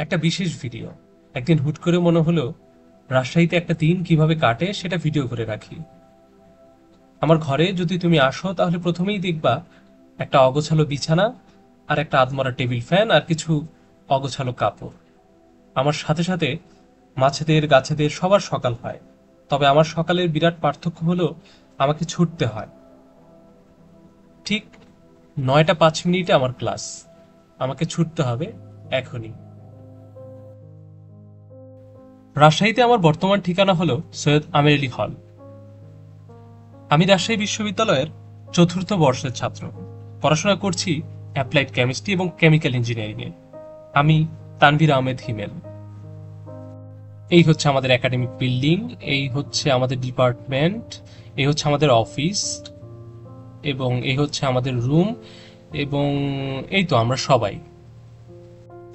একটা বিশেষ ভিডিও। একদিন হুট করে মনে হলো রাজশাহীতে একটা দিন কিভাবে কাটে সেটা ভিডিও করে রাখি। আমার ঘরে যদি তুমি আসো তাহলে প্রথমেই দেখবা একটা অগোছালো বিছানা, আর একটা আধমরা টেবিল ফ্যান, আর কিছু অগোছালো কাপড়। আমার সাথে সাথে মাছেদের গাছেদের সবার সকাল হয়। তবে আমার সকালের বিরাট পার্থক্য হলো আমাকে ছুটতে হয়। ঠিক 9টা 5 মিনিটে আমার ক্লাস, আমাকে ছুটতে হবে এখনই। রাজশাহীতে আমার বর্তমান ঠিকানা হলো সৈয়দ আমির আলী হল। আমি রাজশাহী বিশ্ববিদ্যালয়ের 4র্থ বর্ষের ছাত্র। পড়াশোনা করছি অ্যাপ্লাইড কেমিস্ট্রি এবং কেমিক্যাল ইঞ্জিনিয়ারিংয়ে। আমি তানভীর আহমেদ হিমেল। এই হচ্ছে আমাদের একাডেমিক বিল্ডিং, এই হচ্ছে আমাদের ডিপার্টমেন্ট, এই হচ্ছে আমাদের অফিস, এবং এই হচ্ছে আমাদের রুম, এবং এই তো আমরা সবাই।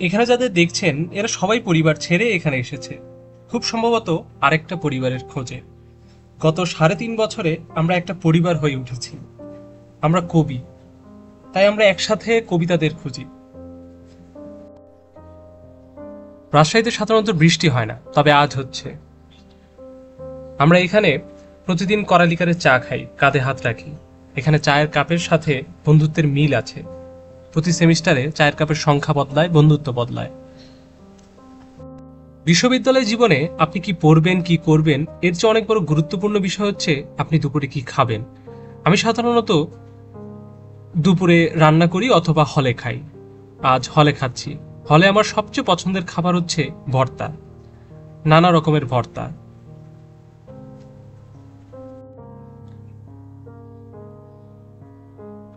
এখানে যাদের দেখছেন এরা সবাই পরিবার ছেড়ে এখানে এসেছে, খুব সম্ভবত আরেকটা পরিবারের খোঁজে। গত 3.5 বছরে আমরা একটা পরিবার হয়ে উঠেছি। আমরা কবি, তাই আমরা একসাথে কবিতাদের খুঁজি। রাজশাহীতে সাধারণত বৃষ্টি হয় না, তবে আজ হচ্ছে। আমরা এখানে প্রতিদিন করালিকারে চা খাই, কাঁধে হাত রাখি। এখানে চায়ের কাপের সাথে বন্ধুত্বের মিল আছে। প্রতি সেমিস্টারে চায়ের কাপের সংখ্যা বদলায়, বন্ধুত্ব বদলায়। বিশ্ববিদ্যালয় জীবনে আপনি কি পড়বেন, কি করবেন, এর চেয়ে অনেক বড় গুরুত্বপূর্ণ বিষয় হচ্ছে আপনি দুপুরে কি খাবেন। আমি সাধারণত দুপুরে রান্না করি অথবা হলে খাই। আজ হলে খাচ্ছি। হলে আমার সবচেয়ে পছন্দের খাবার হচ্ছে ভর্তা, নানা রকমের ভর্তা।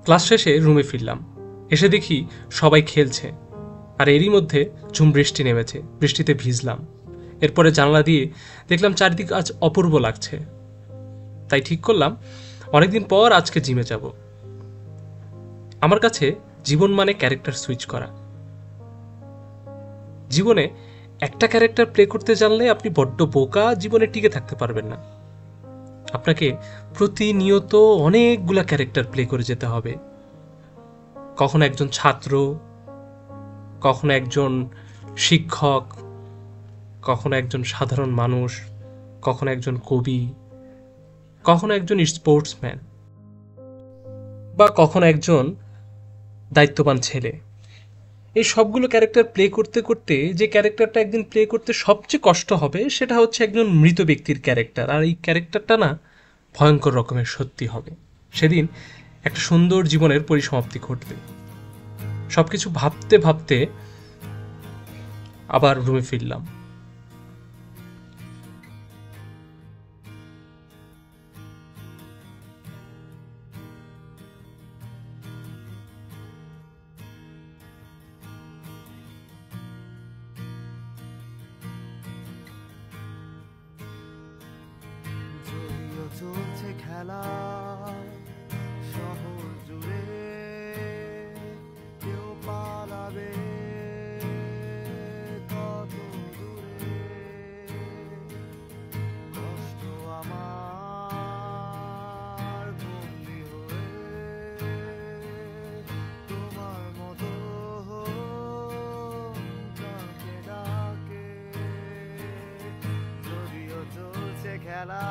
ক্লাস শেষে রুমে ফিরলাম, এসে দেখি সবাই খেলছে, আর এরই মধ্যে ঝুম বৃষ্টি নেমেছে। বৃষ্টিতে ভিজলাম। এরপরে জানলা দিয়ে দেখলাম চারিদিক আজ অপূর্ব লাগছে। তাই ঠিক করলাম অনেকদিন পর আজকে জিমে যাব। আমার কাছে জীবন মানে ক্যারেক্টার সুইচ করা। জীবনে একটা ক্যারেক্টার প্লে করতে জানলে আপনি বড্ড বোকা, জীবনে টিকে থাকতে পারবেন না। আপনাকে প্রতিনিয়ত অনেকগুলা ক্যারেক্টার প্লে করে যেতে হবে। কখনো একজন ছাত্র, কখনো একজন শিক্ষক, কখনো একজন সাধারণ মানুষ, কখনো একজন কবি, কখনো একজন স্পোর্টসম্যান, বা কখনো একজন দায়িত্ববান ছেলে। এই সবগুলো ক্যারেক্টার প্লে করতে করতে যে ক্যারেক্টারটা একদিন প্লে করতে সবচেয়ে কষ্ট হবে সেটা হচ্ছে একজন মৃত ব্যক্তির ক্যারেক্টার। আর এই ক্যারেক্টারটা না ভয়ঙ্কর রকমের সত্যি হবে। সেদিন একটা সুন্দর জীবনের পরিসমাপ্তি ঘটবে। সবকিছু ভাবতে ভাবতে আবার রুমে ফিরলাম। যদিও চলছে খেলা শহর জুড়ে, কেউ পালাবে কত দূরে। কষ্ট আমার বন্দি হয়ে তোমার মতো ডাকে ডাকে। যদিও চলছে খেলা